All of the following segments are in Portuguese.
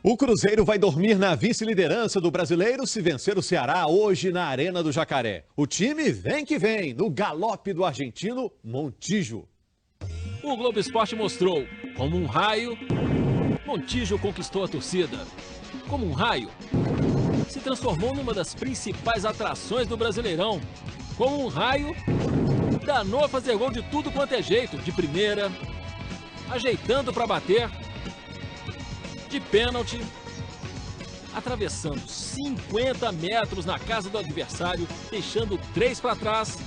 O Cruzeiro vai dormir na vice-liderança do Brasileiro se vencer o Ceará hoje na Arena do Jacaré. O time vem que vem, no galope do argentino Montijo. O Globo Esporte mostrou, como um raio, Montijo conquistou a torcida. Como um raio, se transformou numa das principais atrações do Brasileirão. Como um raio, danou a fazer gol de tudo quanto é jeito, de primeira, ajeitando para bater, de pênalti, atravessando 50 metros na casa do adversário, deixando 3 para trás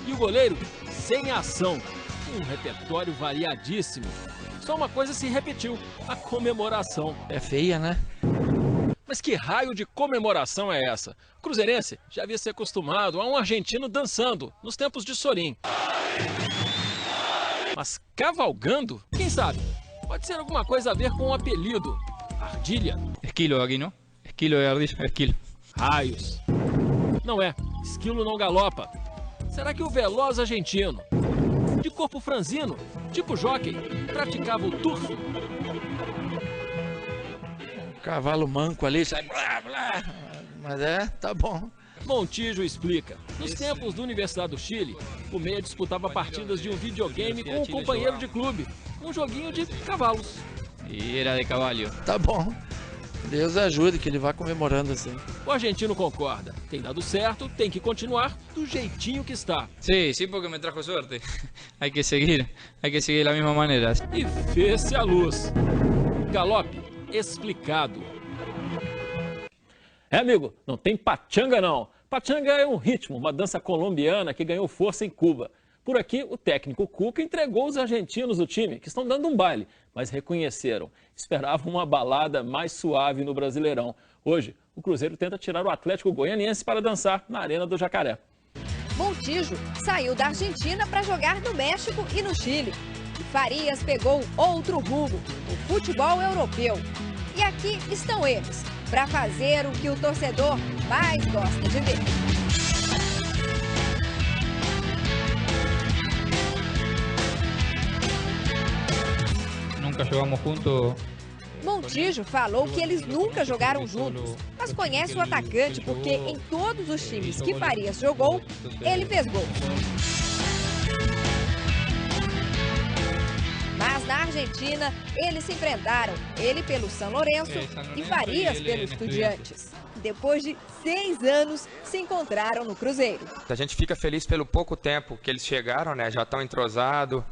e o goleiro sem ação. Um repertório variadíssimo. Só uma coisa se repetiu, a comemoração. É feia, né? Mas que raio de comemoração é essa? O cruzeirense já havia se acostumado a um argentino dançando nos tempos de Sorin. Mas cavalgando? Quem sabe? Pode ser alguma coisa a ver com o apelido. Ardilha. Esquilo aqui, não? Esquilo de ardilha, esquilo. Raios. Não é, esquilo não galopa. Será que o veloz argentino, de corpo franzino, tipo jockey, praticava o turf? Cavalo manco ali, sai blá blá. Mas tá bom. Montijo explica. Nos tempos da Universidade do Chile, o meia disputava partidas de um videogame com um companheiro de clube. Um joguinho de cavalos. E era de cavalo. Tá bom. Deus ajude que ele vá comemorando assim. O argentino concorda. Tem dado certo, tem que continuar do jeitinho que está. Sí, porque me trajo suerte. Hay que seguir da mesma maneira. E fez-se a luz. Galope explicado. Amigo, não tem pachanga não. Pachanga é um ritmo, uma dança colombiana que ganhou força em Cuba. Por aqui, o técnico Cuca entregou os argentinos do time, que estão dando um baile, mas reconheceram. Esperavam uma balada mais suave no Brasileirão. Hoje, o Cruzeiro tenta tirar o Atlético Goianiense para dançar na Arena do Jacaré. Montijo saiu da Argentina para jogar no México e no Chile. Farias pegou outro rumo, o futebol europeu. E aqui estão eles, para fazer o que o torcedor mais gosta de ver. Nunca jogamos juntos. Montijo falou que eles nunca jogaram juntos, mas conhece o atacante porque em todos os times que Farias jogou, ele fez gol. Mas na Argentina, eles se enfrentaram, ele pelo São Lourenço e Farias pelo Estudiantes. Depois de 6 anos, se encontraram no Cruzeiro. A gente fica feliz pelo pouco tempo que eles chegaram, né? Já estão entrosados,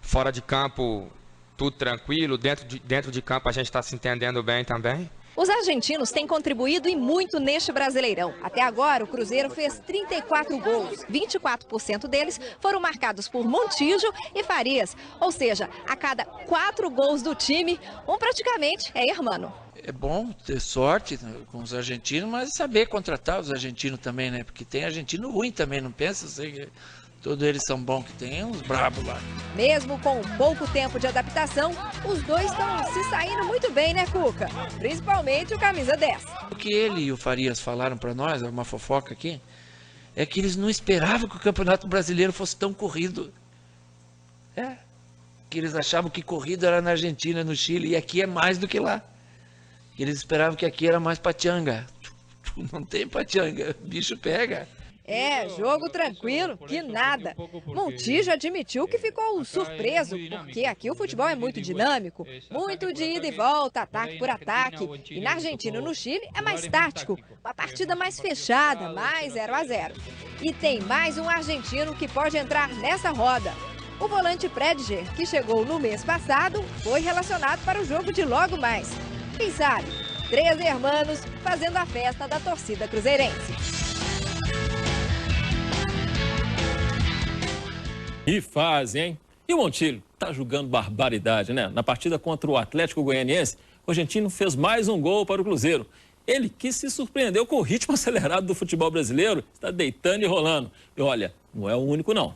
fora de campo tudo tranquilo, dentro de campo a gente está se entendendo bem também. Os argentinos têm contribuído e muito neste Brasileirão. Até agora, o Cruzeiro fez 34 gols. 24% deles foram marcados por Montijo e Farias. Ou seja, a cada 4 gols do time, um praticamente é hermano. É bom ter sorte com os argentinos, mas saber contratar os argentinos também, né? Porque tem argentino ruim também, não pensa assim que todos eles são bons, que tem uns brabos lá. Mesmo com pouco tempo de adaptação, os dois estão se saindo muito bem, né, Cuca? Principalmente o camisa 10. O que ele e o Farias falaram para nós, uma fofoca aqui, é que eles não esperavam que o Campeonato Brasileiro fosse tão corrido. Que eles achavam que corrida era na Argentina, no Chile, e aqui é mais do que lá. Eles esperavam que aqui era mais pachanga. Não tem pachanga, o bicho pega. Jogo tranquilo, que nada. Montijo admitiu que ficou surpreso, porque aqui o futebol é muito dinâmico, muito de ida e volta, ataque por ataque. E na Argentina e no Chile é mais tático, uma partida mais fechada, mais 0-0. E tem mais um argentino que pode entrar nessa roda. O volante Prediger, que chegou no mês passado, foi relacionado para o jogo de logo mais. Quem sabe? 3 hermanos fazendo a festa da torcida cruzeirense. E fazem, hein? E o Montijo tá jogando barbaridade, né? Na partida contra o Atlético Goianiense, o argentino fez mais um gol para o Cruzeiro. Ele que se surpreendeu com o ritmo acelerado do futebol brasileiro, está deitando e rolando. E olha, não é o único não.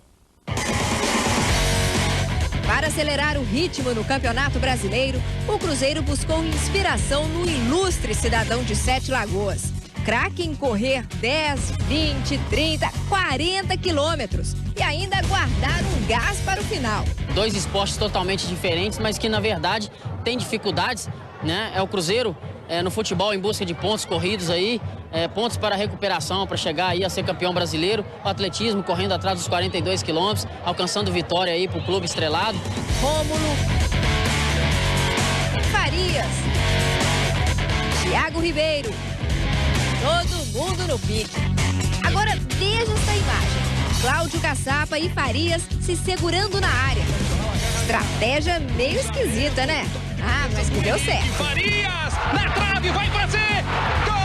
Para acelerar o ritmo no Campeonato Brasileiro, o Cruzeiro buscou inspiração no ilustre cidadão de Sete Lagoas. Craque em correr 10, 20, 30, 40 quilômetros e ainda guardar um gás para o final. 2 esportes totalmente diferentes, mas que na verdade tem dificuldades, né? É o Cruzeiro no futebol em busca de pontos corridos aí, pontos para recuperação, para chegar aí a ser campeão brasileiro. O atletismo correndo atrás dos 42 quilômetros, alcançando vitória aí para o clube estrelado. Rômulo, Farias, Thiago Ribeiro, todo mundo no pique. Agora veja essa imagem. Cláudio Caçapa e Farias se segurando na área. Estratégia meio esquisita, né? Ah, mas que deu certo. Farias, na trave, vai fazer! Gol!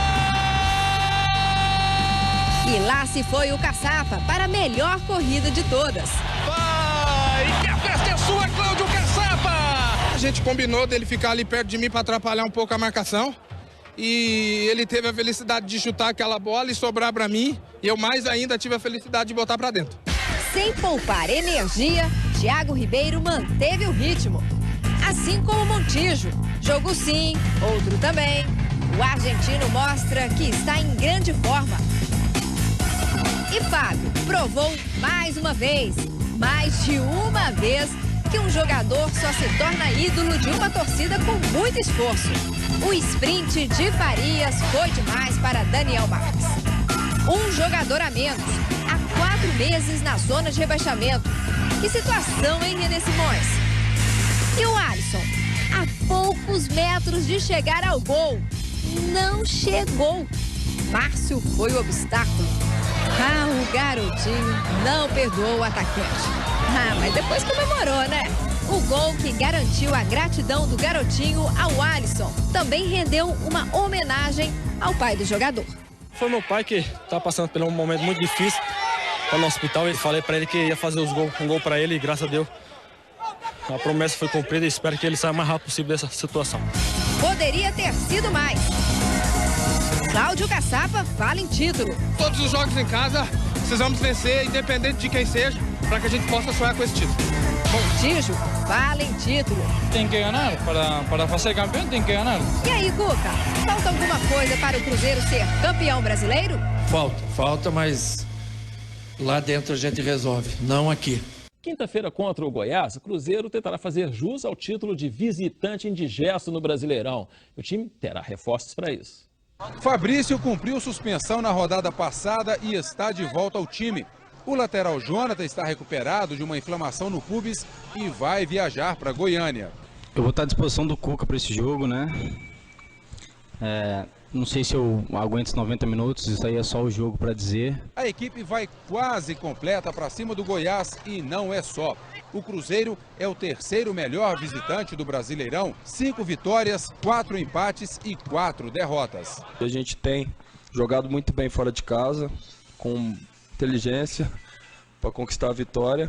E lá se foi o Caçapa para a melhor corrida de todas. Vai! Que a festa é sua, Cláudio Caçapa! A gente combinou dele ficar ali perto de mim para atrapalhar um pouco a marcação. E ele teve a felicidade de chutar aquela bola e sobrar para mim. E eu mais ainda tive a felicidade de botar para dentro. Sem poupar energia, Thiago Ribeiro manteve o ritmo. Assim como Montijo. Jogo sim, outro também. O argentino mostra que está em grande forma. E Fábio provou mais uma vez, mais de uma vez, que um jogador só se torna ídolo de uma torcida com muito esforço. O sprint de Farias foi demais para Daniel Marques. Um jogador a menos, há 4 meses na zona de rebaixamento. Que situação, hein, René Simões? E o Alisson, a poucos metros de chegar ao gol, não chegou. Márcio foi o obstáculo. Ah, o garotinho não perdoou o atacante. Ah, mas depois comemorou, né? O gol que garantiu a gratidão do garotinho ao Alisson também rendeu uma homenagem ao pai do jogador. Foi meu pai que tá passando por um momento muito difícil. Tá no hospital, eu falei para ele que ia fazer um gol para ele e graças a Deus a promessa foi cumprida e espero que ele saia o mais rápido possível dessa situação. Poderia ter sido mais. Cláudio Caçapa fala em título. Todos os jogos em casa, precisamos vencer, independente de quem seja, para que a gente possa sonhar com esse título. Montijo fala em título. Tem que ganhar, para ser campeão tem que ganhar. E aí, Cuca, falta alguma coisa para o Cruzeiro ser campeão brasileiro? Falta, mas lá dentro a gente resolve, não aqui. Quinta-feira contra o Goiás, o Cruzeiro tentará fazer jus ao título de visitante indigesto no Brasileirão. O time terá reforços para isso. Fabrício cumpriu suspensão na rodada passada e está de volta ao time. O lateral Jonathan está recuperado de uma inflamação no pubis e vai viajar para Goiânia. Eu vou estar à disposição do Cuca para esse jogo, né? Não sei se eu aguento esses 90 minutos, isso aí é só o jogo para dizer. A equipe vai quase completa para cima do Goiás e não é só. O Cruzeiro é o terceiro melhor visitante do Brasileirão. 5 vitórias, 4 empates e 4 derrotas. A gente tem jogado muito bem fora de casa, com inteligência, para conquistar a vitória.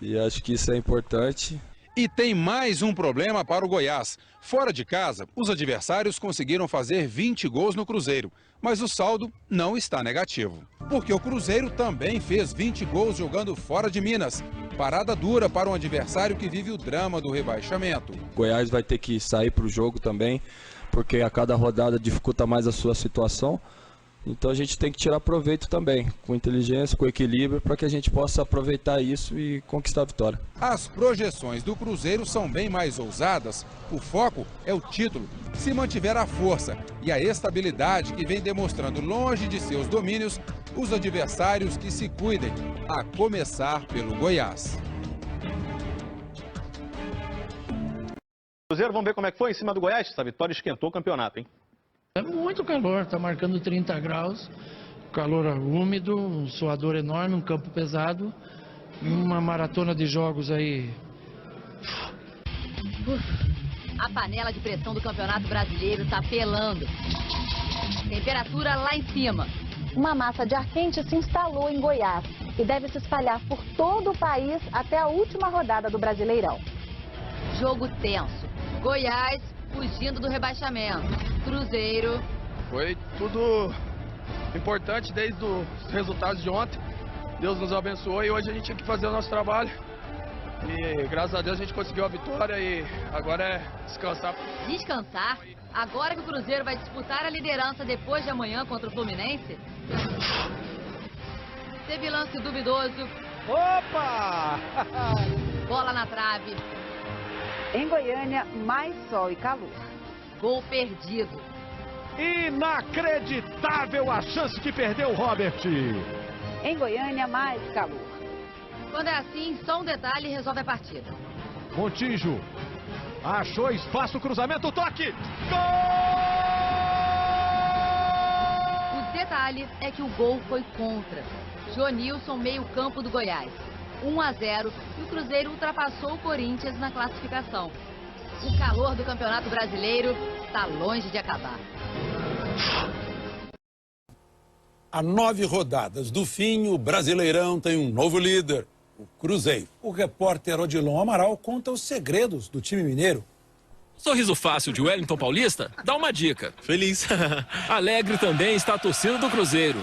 E acho que isso é importante. E tem mais um problema para o Goiás. Fora de casa, os adversários conseguiram fazer 20 gols no Cruzeiro, mas o saldo não está negativo. Porque o Cruzeiro também fez 20 gols jogando fora de Minas. Parada dura para um adversário que vive o drama do rebaixamento. Goiás vai ter que sair para o jogo também, porque a cada rodada dificulta mais a sua situação. Então a gente tem que tirar proveito também, com inteligência, com equilíbrio, para que a gente possa aproveitar isso e conquistar a vitória. As projeções do Cruzeiro são bem mais ousadas. O foco é o título. Se mantiver a força e a estabilidade que vem demonstrando longe de seus domínios, os adversários que se cuidem, a começar pelo Goiás. Cruzeiro, vamos ver como é que foi em cima do Goiás. Essa vitória esquentou o campeonato, hein? É muito calor, tá marcando 30 graus, calor úmido, um suador enorme, um campo pesado, uma maratona de jogos aí. A panela de pressão do Campeonato Brasileiro tá pelando. Temperatura lá em cima. Uma massa de ar quente se instalou em Goiás e deve se espalhar por todo o país até a última rodada do Brasileirão. Jogo tenso. Goiás fugindo do rebaixamento. Cruzeiro. Foi tudo importante desde os resultados de ontem. Deus nos abençoou e hoje a gente tinha que fazer o nosso trabalho. E graças a Deus a gente conseguiu a vitória e agora é descansar. Descansar? Agora que o Cruzeiro vai disputar a liderança depois de amanhã contra o Fluminense? Teve lance duvidoso. Opa! Bola na trave. Em Goiânia, mais sol e calor. Gol perdido. Inacreditável a chance que perdeu o Robert. Em Goiânia, mais calor. Quando é assim, só um detalhe resolve a partida. Montijo achou espaço, cruzamento, toque. Gol! O detalhe é que o gol foi contra. Jonilson, meio-campo do Goiás. 1-0 e o Cruzeiro ultrapassou o Corinthians na classificação. O calor do Campeonato Brasileiro está longe de acabar. A 9 rodadas do fim, o Brasileirão tem um novo líder, o Cruzeiro. O repórter Odilon Amaral conta os segredos do time mineiro. Sorriso fácil de Wellington Paulista dá uma dica. Feliz. Alegre também está a torcida do Cruzeiro.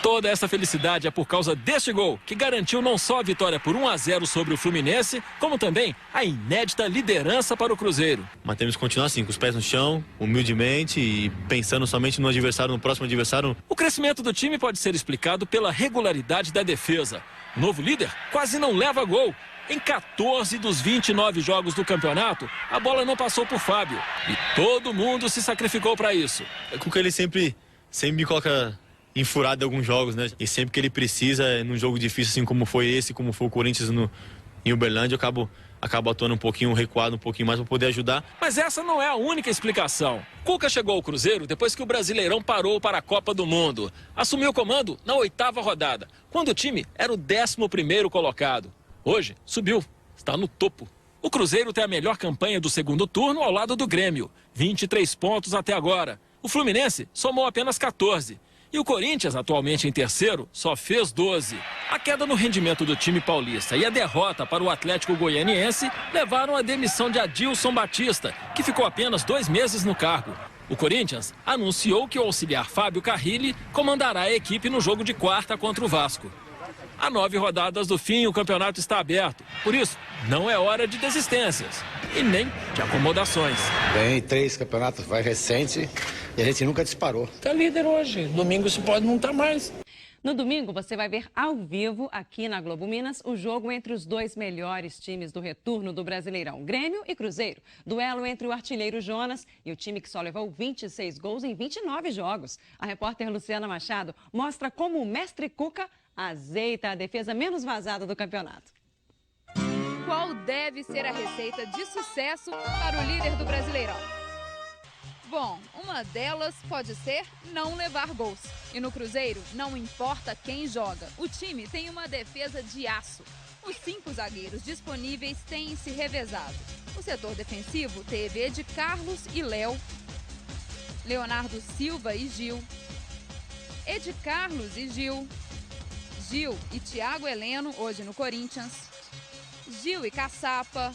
Toda essa felicidade é por causa deste gol, que garantiu não só a vitória por 1-0 sobre o Fluminense, como também a inédita liderança para o Cruzeiro. Mas temos que continuar assim, com os pés no chão, humildemente e pensando somente no adversário, no próximo adversário. O crescimento do time pode ser explicado pela regularidade da defesa. O novo líder quase não leva gol. Em 14 dos 29 jogos do campeonato, a bola não passou por Fábio. E todo mundo se sacrificou para isso. É com que ele sempre me coloca enfurado em alguns jogos, né? E sempre que ele precisa, num jogo difícil assim como foi esse, como foi o Corinthians em Uberlândia, eu acabo atuando um pouquinho, recuado um pouquinho mais para poder ajudar. Mas essa não é a única explicação. Cuca chegou ao Cruzeiro depois que o Brasileirão parou para a Copa do Mundo. Assumiu o comando na 8ª rodada, quando o time era o 11º colocado. Hoje, subiu, está no topo. O Cruzeiro tem a melhor campanha do segundo turno ao lado do Grêmio, 23 pontos até agora. O Fluminense somou apenas 14. E o Corinthians, atualmente em terceiro, só fez 12. A queda no rendimento do time paulista e a derrota para o Atlético Goianiense levaram à demissão de Adilson Batista, que ficou apenas 2 meses no cargo. O Corinthians anunciou que o auxiliar Fábio Carrilli comandará a equipe no jogo de quarta contra o Vasco. A 9 rodadas do fim, o campeonato está aberto. Por isso, não é hora de desistências e nem de acomodações. Tem 3 campeonatos mais recentes e a gente nunca disparou. Tá líder hoje. Domingo se pode não estar mais. No domingo, você vai ver ao vivo, aqui na Globo Minas, o jogo entre os 2 melhores times do retorno do Brasileirão, Grêmio e Cruzeiro. Duelo entre o artilheiro Jonas e o time que só levou 26 gols em 29 jogos. A repórter Luciana Machado mostra como o mestre Cuca azeita a defesa menos vazada do campeonato. Qual deve ser a receita de sucesso para o líder do Brasileirão? Bom, uma delas pode ser não levar gols. E no Cruzeiro, não importa quem joga, o time tem uma defesa de aço. Os 5 zagueiros disponíveis têm se revezado. O setor defensivo teve Ed Carlos e Léo, Leonardo Silva e Gil, Ed Carlos e Gil, Gil e Thiago Heleno, hoje no Corinthians, Gil e Caçapa.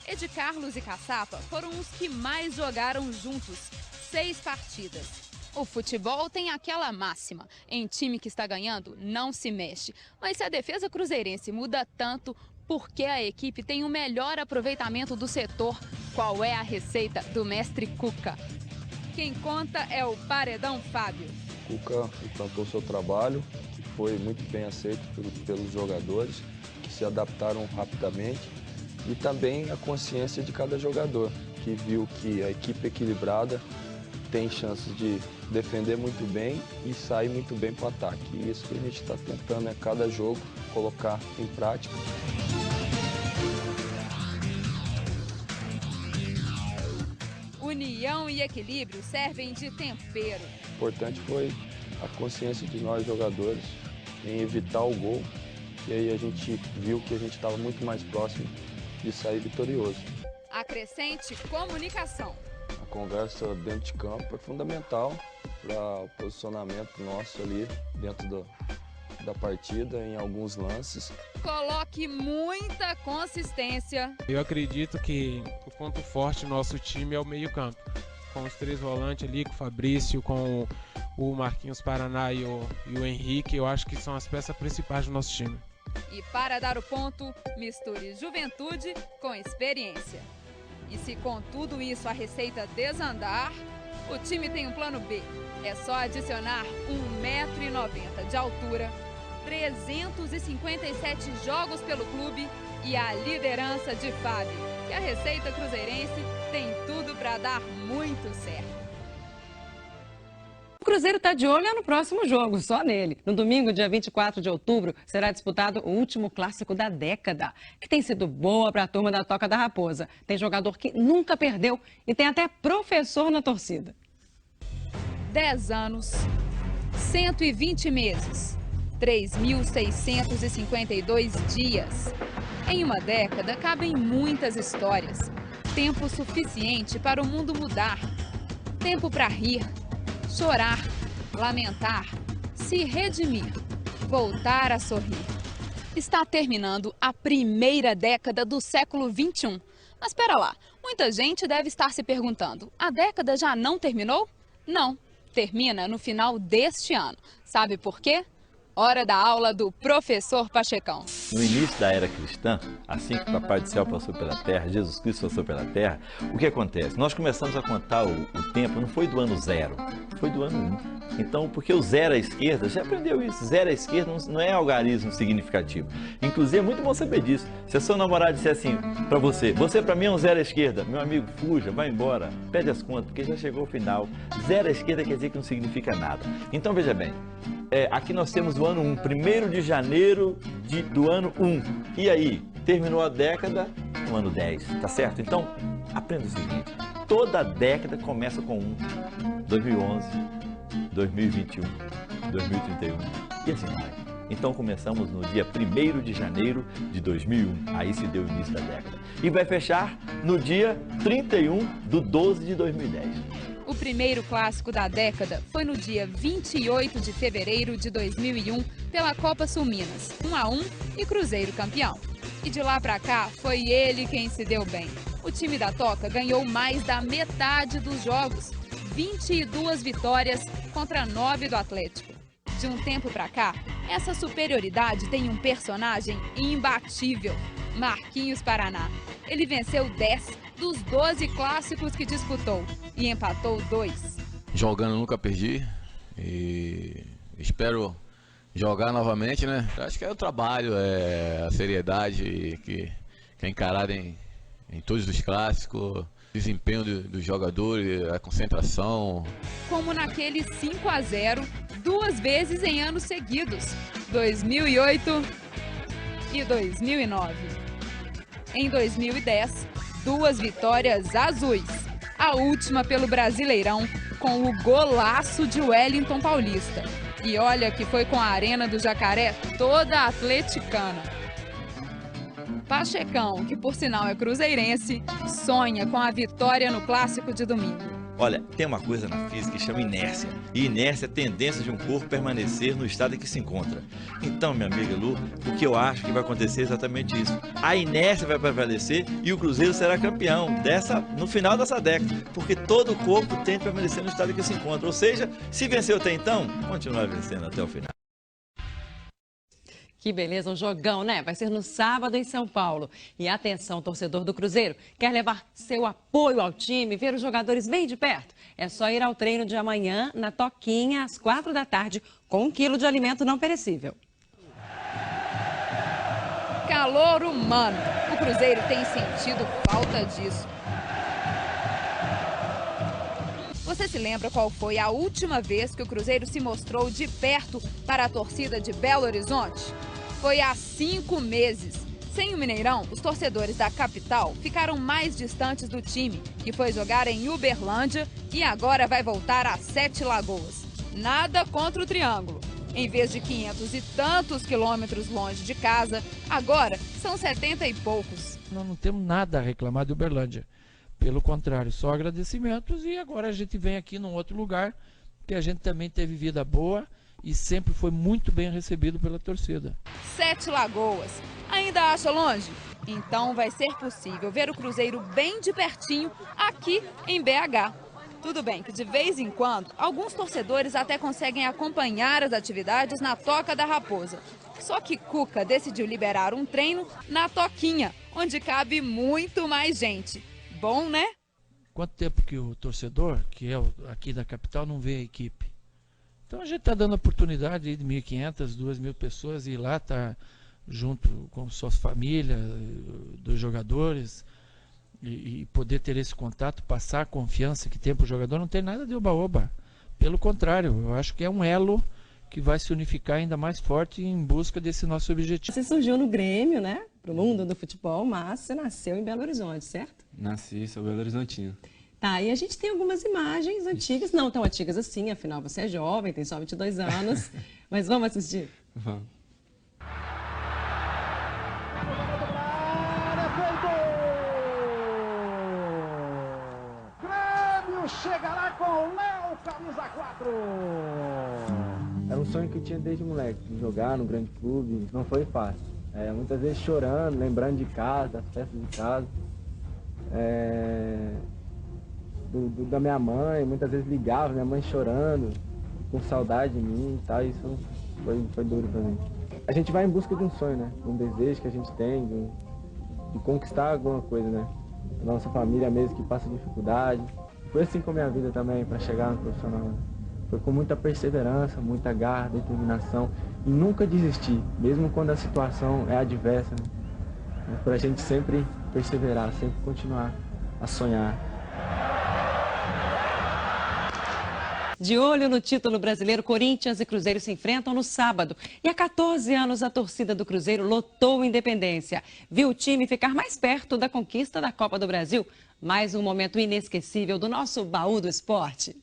Ed Carlos e Caçapa foram os que mais jogaram juntos, 6 partidas. O futebol tem aquela máxima, em time que está ganhando, não se mexe. Mas se a defesa cruzeirense muda tanto, por que a equipe tem o melhor aproveitamento do setor? Qual é a receita do mestre Cuca? Quem conta é o Paredão Fábio. Cuca implantou seu trabalho, que foi muito bem aceito pelos jogadores, que se adaptaram rapidamente. E também a consciência de cada jogador, que viu que a equipe equilibrada tem chances de defender muito bem e sair muito bem para o ataque. E isso que a gente está tentando, cada jogo, colocar em prática. União e equilíbrio servem de tempero. O importante foi a consciência de nós jogadores em evitar o gol. E aí a gente viu que a gente estava muito mais próximo de sair vitorioso. Acrescente comunicação. A conversa dentro de campo é fundamental para o posicionamento nosso ali dentro da partida, em alguns lances. Coloque muita consistência. Eu acredito que o ponto forte do nosso time é o meio-campo. Com os 3 volantes ali, com o Fabrício, com o Marquinhos Paraná e o Henrique, eu acho que são as peças principais do nosso time. E para dar o ponto, misture juventude com experiência. E se com tudo isso a receita desandar, o time tem um plano B. É só adicionar 1,90 m de altura, 357 jogos pelo clube e a liderança de Fábio, que a receita cruzeirense tem tudo para dar muito certo. O Cruzeiro está de olho no próximo jogo, só nele. No domingo, dia 24 de outubro, será disputado o último clássico da década, que tem sido boa para a turma da Toca da Raposa. Tem jogador que nunca perdeu e tem até professor na torcida. 10 anos, 120 meses, 3.652 dias. Em uma década, cabem muitas histórias. Tempo suficiente para o mundo mudar. Tempo para rir, chorar, lamentar, se redimir, voltar a sorrir. Está terminando a primeira década do século XXI. Mas espera lá, muita gente deve estar se perguntando, a década já não terminou? Não, termina no final deste ano. Sabe por quê? Hora da aula do professor Pachecão. No início da era cristã, assim que o Papai do Céu passou pela Terra, Jesus Cristo passou pela Terra, o que acontece? Nós começamos a contar o tempo, não foi do ano 0, foi do ano 1. Então, porque o 0 à esquerda, já aprendeu isso, 0 à esquerda não é algarismo significativo. Inclusive, é muito bom saber disso. Se a sua namorada disser assim para você para mim é um 0 à esquerda, meu amigo, fuja, vai embora, pede as contas, porque já chegou o final. 0 à esquerda quer dizer que não significa nada. Então, veja bem. Aqui nós temos o ano 1, 1º de janeiro do ano 1. E aí, terminou a década no ano 10, tá certo? Então, aprenda o seguinte, toda década começa com 1, 2011, 2021, 2031 e assim vai. Então começamos no dia 1º de janeiro de 2001, aí se deu o início da década. E vai fechar no dia 31/12 de 2010. O primeiro clássico da década foi no dia 28 de fevereiro de 2001 pela Copa Sul Minas, 1-1 e Cruzeiro campeão. E de lá pra cá foi ele quem se deu bem. O time da Toca ganhou mais da metade dos jogos, 22 vitórias contra 9 do Atlético. De um tempo pra cá, essa superioridade tem um personagem imbatível, Marquinhos Paraná. Ele venceu 10 dos 12 clássicos que disputou e empatou 2. Jogando nunca perdi e espero jogar novamente, né? Acho que é o trabalho, a seriedade que é encarada em todos os clássicos, desempenho dos jogadores, a concentração. Como naquele 5-0, 2 vezes em anos seguidos, 2008 e 2009. Em 2010, 2 vitórias azuis, a última pelo Brasileirão, com o golaço de Wellington Paulista. E olha que foi com a Arena do Jacaré toda atleticana. Pachecão, que por sinal é cruzeirense, sonha com a vitória no clássico de domingo. Olha, tem uma coisa na física que chama inércia. E inércia é a tendência de um corpo permanecer no estado em que se encontra. Então, minha amiga Lu, o que eu acho que vai acontecer é exatamente isso. A inércia vai prevalecer e o Cruzeiro será campeão no final dessa década. Porque todo o corpo tende a permanecer no estado em que se encontra. Ou seja, se venceu até então, continuar vencendo até o final. Que beleza, um jogão, né? Vai ser no sábado em São Paulo. E atenção, torcedor do Cruzeiro, quer levar seu apoio ao time, ver os jogadores bem de perto? É só ir ao treino de amanhã, na Toquinha, às 4 da tarde, com 1 quilo de alimento não perecível. Calor humano. O Cruzeiro tem sentido falta disso. Você se lembra qual foi a última vez que o Cruzeiro se mostrou de perto para a torcida de Belo Horizonte? Foi há 5 meses. Sem o Mineirão, os torcedores da capital ficaram mais distantes do time, que foi jogar em Uberlândia e agora vai voltar a 7 Lagoas. Nada contra o Triângulo. Em vez de 500 e tantos quilômetros longe de casa, agora são 70 e poucos. Nós não temos nada a reclamar de Uberlândia. Pelo contrário, só agradecimentos, e agora a gente vem aqui num outro lugar que a gente também teve vida boa e sempre foi muito bem recebido pela torcida. 7 Lagoas. Ainda acha longe? Então vai ser possível ver o Cruzeiro bem de pertinho aqui em BH. Tudo bem que de vez em quando, alguns torcedores até conseguem acompanhar as atividades na Toca da Raposa. Só que Cuca decidiu liberar um treino na Toquinha, onde cabe muito mais gente. Bom, né? Quanto tempo que o torcedor, que é aqui da capital, não vê a equipe? Então a gente está dando oportunidade de 1.500, 2.000 pessoas ir lá, tá junto com suas famílias, dos jogadores, e poder ter esse contato, passar a confiança que tem para o jogador, não tem nada de oba-oba. Pelo contrário, eu acho que é um elo que vai se unificar ainda mais forte em busca desse nosso objetivo. Você surgiu no Grêmio, né? Para o mundo do futebol, mas você nasceu em Belo Horizonte, certo? Nasci, sou Belo Horizontino. Tá, e a gente tem algumas imagens antigas, não tão antigas assim, afinal você é jovem, tem só 22 anos, mas vamos assistir? Vamos. Chegará com o Léo, camisa 4. Era um sonho que eu tinha desde moleque, de jogar no grande clube. Não foi fácil. Muitas vezes chorando, lembrando de casa, das festas de casa. Da minha mãe, muitas vezes ligava, minha mãe chorando, com saudade de mim e tal. Isso foi duro pra mim. A gente vai em busca de um sonho, né? Um desejo que a gente tem, de conquistar alguma coisa, né? A nossa família mesmo que passa dificuldade. Foi assim com a minha vida também, para chegar no profissional. Foi com muita perseverança, muita garra, determinação e nunca desistir, mesmo quando a situação é adversa, né? Para a gente sempre perseverar, sempre continuar a sonhar. De olho no título brasileiro, Corinthians e Cruzeiro se enfrentam no sábado. E há 14 anos a torcida do Cruzeiro lotou o Independência. Viu o time ficar mais perto da conquista da Copa do Brasil. Mais um momento inesquecível do nosso baú do esporte.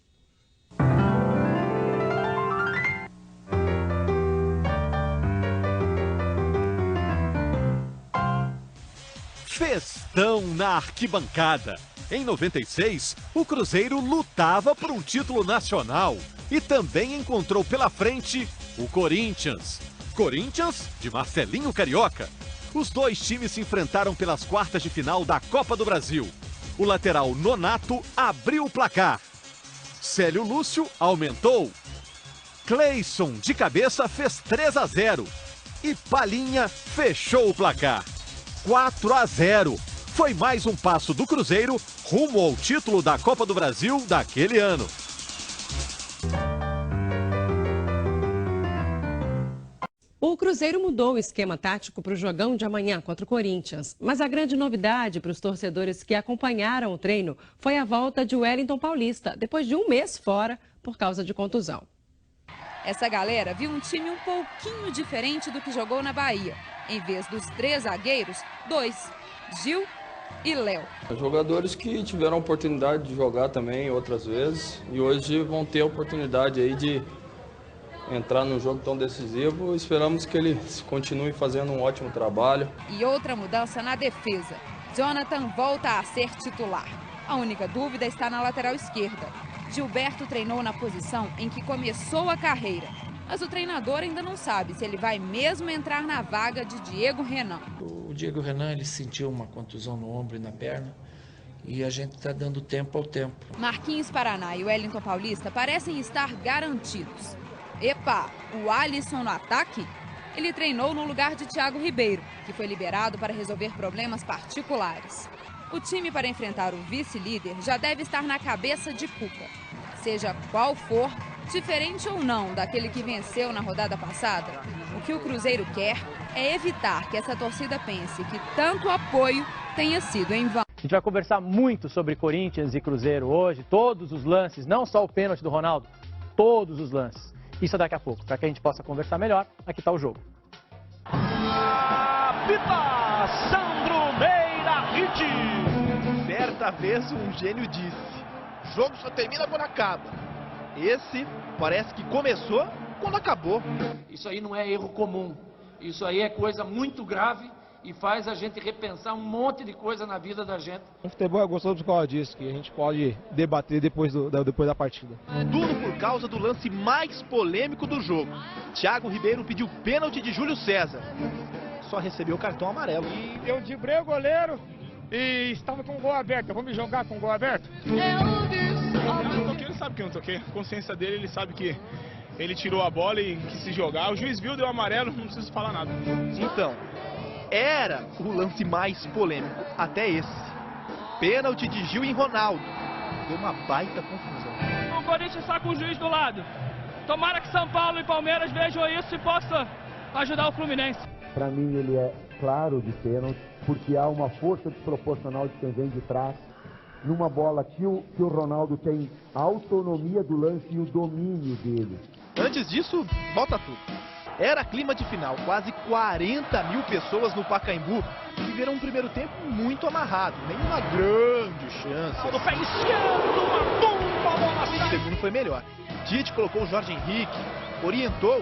Festão na arquibancada. Em 96, o Cruzeiro lutava por um título nacional e também encontrou pela frente o Corinthians. Corinthians de Marcelinho Carioca. Os dois times se enfrentaram pelas quartas de final da Copa do Brasil. O lateral Nonato abriu o placar. Célio Lúcio aumentou. Cleison de cabeça fez 3-0. E Palinha fechou o placar. 4-0. Foi mais um passo do Cruzeiro rumo ao título da Copa do Brasil daquele ano. O Cruzeiro mudou o esquema tático para o jogão de amanhã contra o Corinthians. Mas a grande novidade para os torcedores que acompanharam o treino foi a volta de Wellington Paulista, depois de um mês fora por causa de contusão. Essa galera viu um time um pouquinho diferente do que jogou na Bahia. Em vez dos 3 zagueiros, 2, Gil e Léo. Jogadores que tiveram a oportunidade de jogar também outras vezes e hoje vão ter a oportunidade aí de entrar num jogo tão decisivo. Esperamos que ele continue fazendo um ótimo trabalho. E outra mudança na defesa. Jonathan volta a ser titular. A única dúvida está na lateral esquerda. Gilberto treinou na posição em que começou a carreira. Mas o treinador ainda não sabe se ele vai mesmo entrar na vaga de Diego Renan. O Diego Renan, ele sentiu uma contusão no ombro e na perna. E a gente está dando tempo ao tempo. Marquinhos Paraná e Wellington Paulista parecem estar garantidos. Epa, o Alisson no ataque? Ele treinou no lugar de Thiago Ribeiro, que foi liberado para resolver problemas particulares. O time para enfrentar o vice-líder já deve estar na cabeça de Cuca. Seja qual for, diferente ou não daquele que venceu na rodada passada, o que o Cruzeiro quer é evitar que essa torcida pense que tanto apoio tenha sido em vão. A gente vai conversar muito sobre Corinthians e Cruzeiro hoje, todos os lances, não só o pênalti do Ronaldo, todos os lances. Isso daqui a pouco. Para que a gente possa conversar melhor, aqui está o jogo. Apita Sandro Meira Hit. Certa vez um gênio disse: o jogo só termina quando acaba. Esse parece que começou quando acabou. Isso aí não é erro comum. Isso aí é coisa muito grave e faz a gente repensar um monte de coisa na vida da gente. O futebol é gostoso por causa disso, que a gente pode debater depois da partida. Tudo por causa do lance mais polêmico do jogo. Thiago Ribeiro pediu pênalti de Júlio César. Só recebeu o cartão amarelo. E eu driblei o goleiro e estava com o gol aberto. Vamos jogar com o gol aberto? Eu não toquei, ele sabe que eu não toquei. A consciência dele, ele sabe que ele tirou a bola e quis se jogar. O juiz viu, deu amarelo, não preciso falar nada. Então, era o lance mais polêmico, até esse. Pênalti de Gil em Ronaldo. Deu uma baita confusão. O Corinthians está com o juiz do lado. Tomara que São Paulo e Palmeiras vejam isso e possam ajudar o Fluminense. Para mim ele é claro de pênalti, porque há uma força desproporcional de quem vem de trás. Numa bola que o Ronaldo tem a autonomia do lance e o domínio dele. Antes disso, volta tudo. Era clima de final, quase 40 mil pessoas no Pacaembu viveram um primeiro tempo muito amarrado, nenhuma grande chance. No pé esquerdo, uma bomba, bola sai. O segundo foi melhor. Tite colocou o Jorge Henrique, orientou.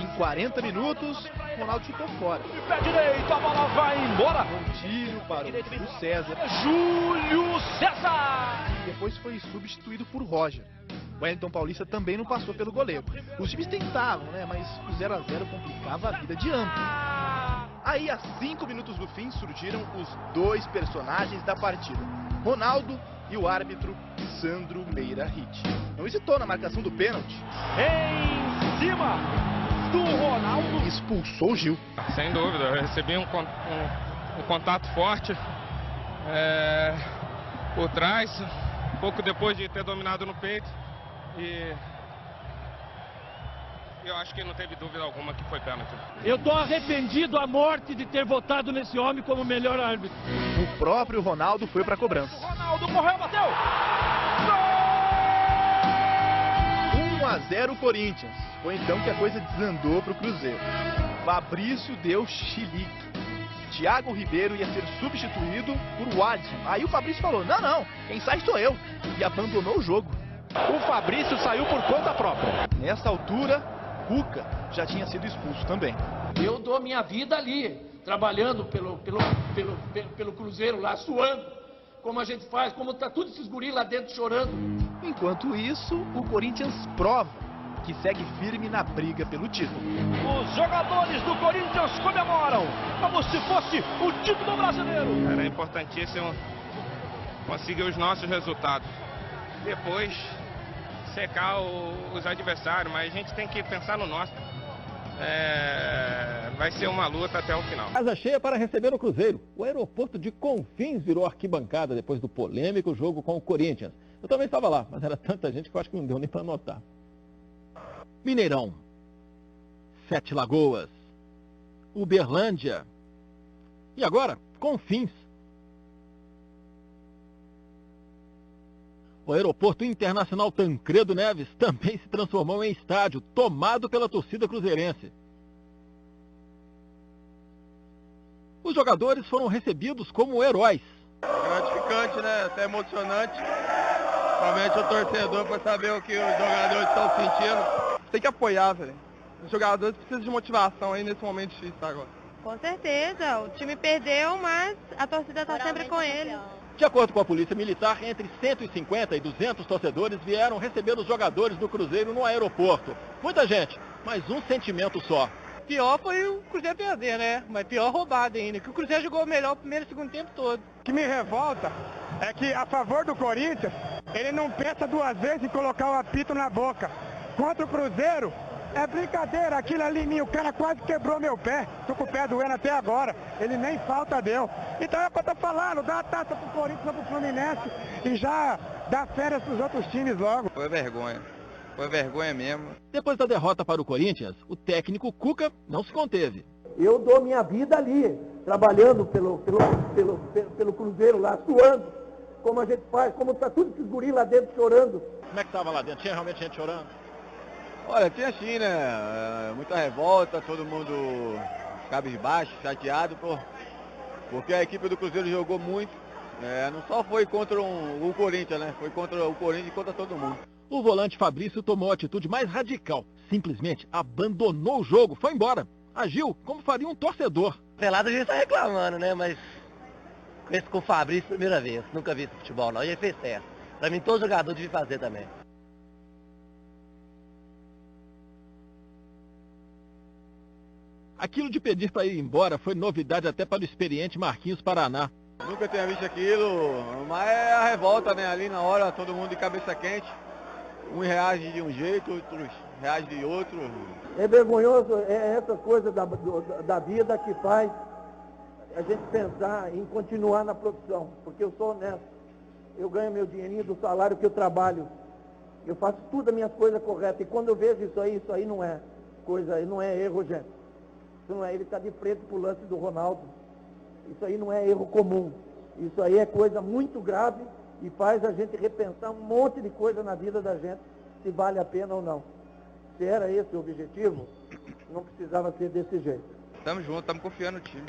Em 40 minutos, Ronaldo chutou fora. De pé direito, a bola vai embora. Um tiro para o Júlio César. Júlio César! E depois foi substituído por Roger. O Wellington Paulista também não passou pelo goleiro. Os times tentavam, né? Mas o 0 a 0 complicava a vida de ambos. Aí, a 5 minutos do fim, surgiram os dois personagens da partida. Ronaldo e o árbitro Sandro Meira Hit. Não hesitou na marcação do pênalti. Em cima do Ronaldo. Expulsou o Gil. Sem dúvida, eu recebi um contato forte por trás, pouco depois de ter dominado no peito. E eu acho que não teve dúvida alguma que foi pênalti. Eu tô arrependido à morte de ter votado nesse homem como melhor árbitro. O próprio Ronaldo foi para a cobrança. Ronaldo correu, bateu! 1-0 Corinthians. Foi então que a coisa desandou para o Cruzeiro. Fabrício deu chilique. Thiago Ribeiro ia ser substituído por Wadson. Aí o Fabrício falou, não, quem sai sou eu. E abandonou o jogo. O Fabrício saiu por conta própria. Nessa altura, Cuca já tinha sido expulso também. Eu dou minha vida ali, trabalhando pelo Cruzeiro lá, suando, como a gente faz, como tá tudo esses guris lá dentro chorando. Enquanto isso, o Corinthians prova que segue firme na briga pelo título. Os jogadores do Corinthians comemoram como se fosse o título brasileiro. Era importantíssimo conseguir os nossos resultados. Depois secar os adversários, mas a gente tem que pensar no nosso. Vai ser uma luta até o final. Casa cheia para receber o Cruzeiro. O aeroporto de Confins virou arquibancada depois do polêmico jogo com o Corinthians. Eu também estava lá, mas era tanta gente que eu acho que não deu nem para anotar. Mineirão, Sete Lagoas, Uberlândia e agora Confins. O aeroporto internacional Tancredo Neves também se transformou em estádio, tomado pela torcida cruzeirense. Os jogadores foram recebidos como heróis. Gratificante, né? Até emocionante. Realmente o torcedor para saber o que os jogadores estão sentindo. Tem que apoiar, velho. Os jogadores precisam de motivação aí nesse momento difícil agora. Com certeza. O time perdeu, mas a torcida está sempre com ele. De acordo com a Polícia Militar, entre 150 e 200 torcedores vieram receber os jogadores do Cruzeiro no aeroporto. Muita gente, mas um sentimento só. Pior foi o Cruzeiro perder, né? Mas pior roubado ainda, que o Cruzeiro jogou melhor o primeiro e segundo tempo todo. O que me revolta é que, a favor do Corinthians, ele não pensa duas vezes em colocar o apito na boca. Contra o Cruzeiro, é brincadeira, aquilo ali em mim, o cara quase quebrou meu pé. Tô com o pé doendo até agora, ele nem falta deu. Então é o que eu tô falando, dá a taça pro Corinthians ou pro Fluminense e já dá férias pros outros times logo. Foi vergonha mesmo. Depois da derrota para o Corinthians, o técnico Cuca não se conteve. Eu dou minha vida ali, trabalhando pelo Cruzeiro lá, suando, como a gente faz, como tá tudo esses guris lá dentro chorando. Como é que tava lá dentro? Tinha realmente gente chorando? Olha, tinha assim, né? Muita revolta, todo mundo cabisbaixo, chateado, porque a equipe do Cruzeiro jogou muito. Não só foi contra o Corinthians, né? Foi contra o Corinthians e contra todo mundo. O volante Fabrício tomou a atitude mais radical. Simplesmente abandonou o jogo, foi embora. Agiu como faria um torcedor. Pelado a gente tá reclamando, né? Mas com o Fabrício, primeira vez. Nunca vi esse futebol, não. E ele fez certo. Pra mim, todo jogador devia fazer também. Aquilo de pedir para ir embora foi novidade até para o experiente Marquinhos Paraná. Nunca tinha visto aquilo, mas é a revolta, né? Ali na hora, todo mundo de cabeça quente. Uns reagem de um jeito, outros reagem de outro. É vergonhoso, é essa coisa da vida que faz a gente pensar em continuar na profissão. Porque eu sou honesto. Eu ganho meu dinheirinho do salário que eu trabalho. Eu faço tudo as minhas coisas corretas. E quando eu vejo isso aí não é coisa, não é erro, gente. Isso não é, ele está de frente pro lance do Ronaldo. Isso aí não é erro comum. Isso aí é coisa muito grave e faz a gente repensar um monte de coisa na vida da gente, se vale a pena ou não. Se era esse o objetivo, não precisava ser desse jeito. Estamos juntos, estamos confiando no time.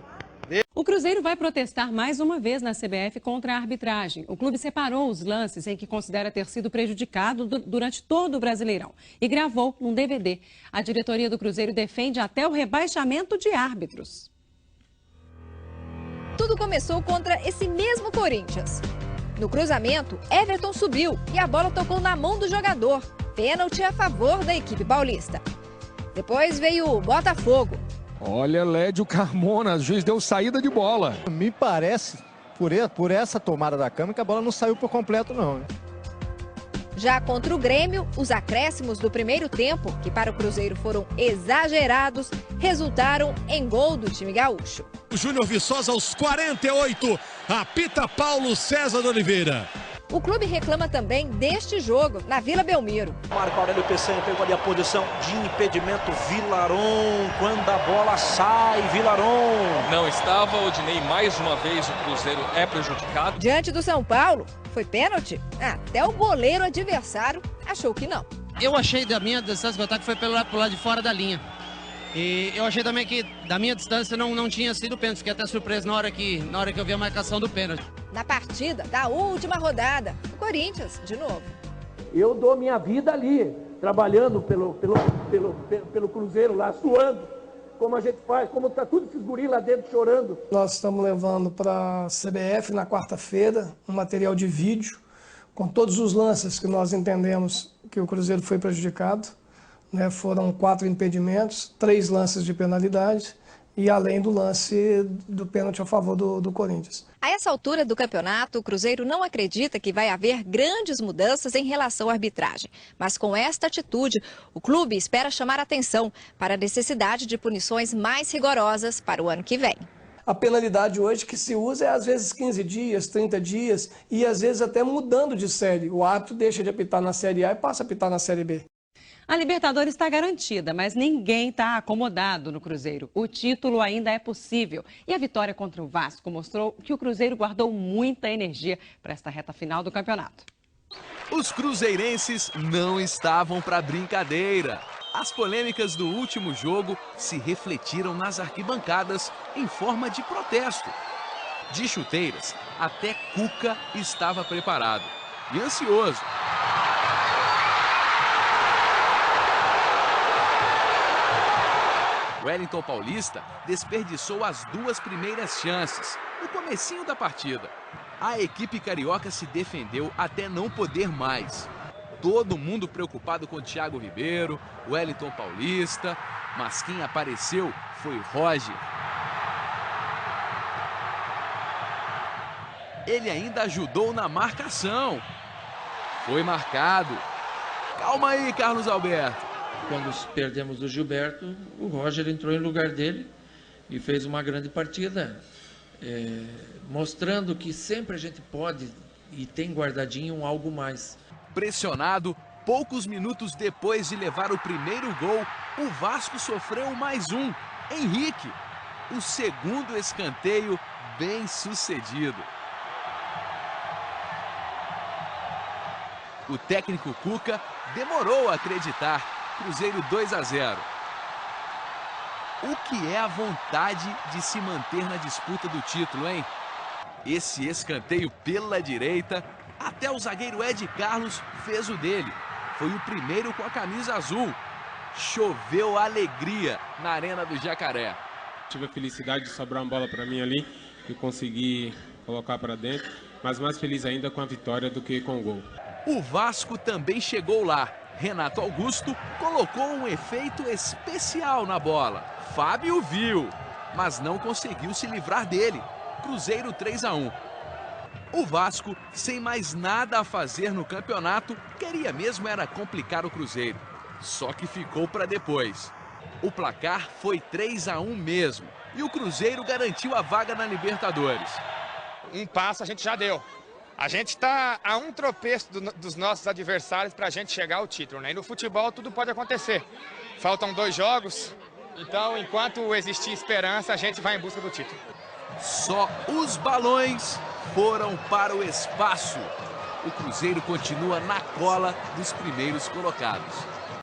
O Cruzeiro vai protestar mais uma vez na CBF contra a arbitragem. O clube separou os lances em que considera ter sido prejudicado durante todo o Brasileirão e gravou num DVD. A diretoria do Cruzeiro defende até o rebaixamento de árbitros. Tudo começou contra esse mesmo Corinthians. No cruzamento, Everton subiu e a bola tocou na mão do jogador. Pênalti a favor da equipe paulista. Depois veio o Botafogo. Olha, Lédio Carmona, o juiz deu saída de bola. Me parece, por essa tomada da câmera, que a bola não saiu por completo, não. Já contra o Grêmio, os acréscimos do primeiro tempo, que para o Cruzeiro foram exagerados, resultaram em gol do time gaúcho. O Júnior Viçosa aos 48, apita Paulo César de Oliveira. O clube reclama também deste jogo na Vila Belmiro. Marco Aurélio Peçanha pegou ali a posição de impedimento. Vilaron, quando a bola sai, Vilaron. Não estava, Odinei, mais uma vez o Cruzeiro é prejudicado. Diante do São Paulo, foi pênalti? Até o goleiro adversário achou que não. Eu achei da minha distância que o ataque foi pelo lado de fora da linha. E eu achei também que da minha distância não tinha sido pênalti. Fiquei até surpreso na hora que eu vi a marcação do pênalti. Na partida da última rodada, o Corinthians, de novo. Eu dou minha vida ali, trabalhando pelo Cruzeiro lá, suando, como a gente faz, como tá tudo esses guris lá dentro chorando. Nós estamos levando para a CBF na quarta-feira um material de vídeo com todos os lances que nós entendemos que o Cruzeiro foi prejudicado. Foram 4 impedimentos, 3 lances de penalidade e além do lance do pênalti a favor do Corinthians. A essa altura do campeonato, o Cruzeiro não acredita que vai haver grandes mudanças em relação à arbitragem. Mas com esta atitude, o clube espera chamar atenção para a necessidade de punições mais rigorosas para o ano que vem. A penalidade hoje que se usa é às vezes 15 dias, 30 dias e às vezes até mudando de série. O árbitro deixa de apitar na Série A e passa a apitar na Série B. A Libertadores está garantida, mas ninguém está acomodado no Cruzeiro. O título ainda é possível. E a vitória contra o Vasco mostrou que o Cruzeiro guardou muita energia para esta reta final do campeonato. Os cruzeirenses não estavam para brincadeira. As polêmicas do último jogo se refletiram nas arquibancadas em forma de protesto. De chuteiras, até Cuca estava preparado e ansioso. Wellington Paulista desperdiçou as 2 primeiras chances no comecinho da partida. A equipe carioca se defendeu até não poder mais. Todo mundo preocupado com Thiago Ribeiro, Wellington Paulista, mas quem apareceu foi Roger. Ele ainda ajudou na marcação. Foi marcado. Calma aí, Carlos Alberto. Quando perdemos o Gilberto, o Roger entrou em lugar dele e fez uma grande partida, mostrando que sempre a gente pode e tem guardadinho algo mais. Pressionado, poucos minutos depois de levar o primeiro gol, o Vasco sofreu mais um. Henrique, o segundo escanteio bem sucedido. O técnico Cuca demorou a acreditar. Cruzeiro 2-0. O que é a vontade de se manter na disputa do título, hein? Esse escanteio pela direita, até o zagueiro Ed Carlos fez o dele. Foi o primeiro com a camisa azul. Choveu alegria na Arena do Jacaré. Tive a felicidade de sobrar uma bola para mim ali e consegui colocar para dentro, mas mais feliz ainda com a vitória do que com o gol. O Vasco também chegou lá. Renato Augusto colocou um efeito especial na bola. Fábio viu, mas não conseguiu se livrar dele. Cruzeiro 3-1. O Vasco, sem mais nada a fazer no campeonato, queria mesmo era complicar o Cruzeiro. Só que ficou para depois. O placar foi 3-1 mesmo. E o Cruzeiro garantiu a vaga na Libertadores. Um passo a gente já deu. A gente está a um tropeço dos nossos adversários para a gente chegar ao título, né? E no futebol tudo pode acontecer. Faltam 2 jogos, então enquanto existir esperança, a gente vai em busca do título. Só os balões foram para o espaço. O Cruzeiro continua na cola dos primeiros colocados.